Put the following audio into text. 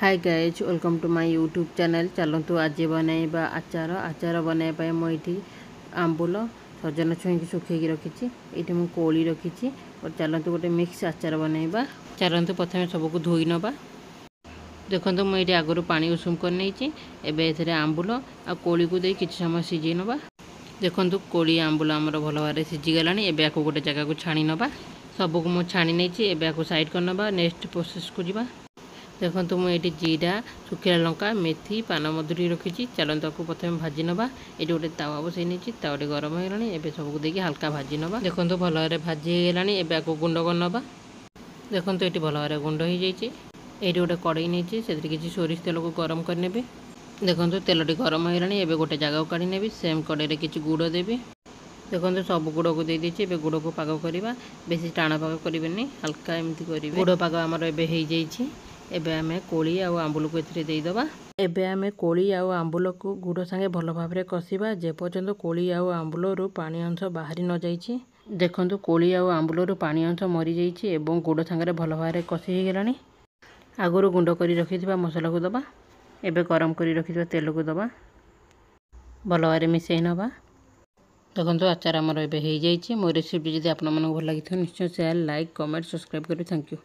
Hi guys welcome to my YouTube channel. चलतु आज बनैबा आचार। आचार बनैबा मुझे आंबुल सजना छुई सुखी रखी ये मुझे कोली रखी और चलतु गोटे मिक्स आचार बनैबा। चलतु प्रथम सबको धोई नवा। देखो मुझे आगुरी पानी उषुम कर नहीं आंबुल आ कोली को दे किसी समय सीझे नवा। देखो कोली आंबुल आमर भल भाव सीझीगला। एवं आपको गोटे जगह को छाणी नवा। सबको मुझे छाणी नहीं आपको साइड कर नवा। नेक्स्ट प्रोसेस को जीवा। देखो मुझे जीरा सुखिला लंका मेथी पान मधुरी रखी। चलते आपको प्रथम भाजी नवा। ये गोटे तावा बसई नहीं तावाटे गरम हो गलानी। एवं सबको देखिए हल्का भाजी नवा। देखो भल भाव भाजी होगलानी। एवं आपको गुंड कर नवा। देखो ये भल भाव गुंड हो जाइए। ये गोटे कड़ई नहीं से किसी सोरिष तेल को गरम करने। देखो तेलटी गरम हो गलानी। एवं गोटे जगह को काढ़ी नेबी। सेम कड़ई किसी गुड़ देवी। देखो सब गुड़ को देदेछि। गुड़ को पाग करवा। बेसी टाण पाग करें हल्का एमती करेंगे। गुड़ पाग आमर एवं एबे आमे कोली आ आंबुल को एथिरे देईदबा। एबे आमे कोली आ आंबुल को गुड़ संगे भल भाव कषिबा जे पर्यंत कोली आ आंबुल रु पानी अंश बाहरी न जाइछि। देखंतु कोली आ आंबुल रु पानी अंश मरी जाइछि एवं गुड़ संगे भल भाव कषि हो गलानी। आगुरु गुंड करी रखिथिबा मसला को दबा। एबे गरम करी रखिथिबा तेल को दबा। भल भाव मिसई नबा। देखंतु आचार आमर एबे हो जाइछि। मो रेसिपी जदि आपन मन भल लागिथो निश्चय शेयर लाइक कमेंट सब्सक्राइब करी। Thank you.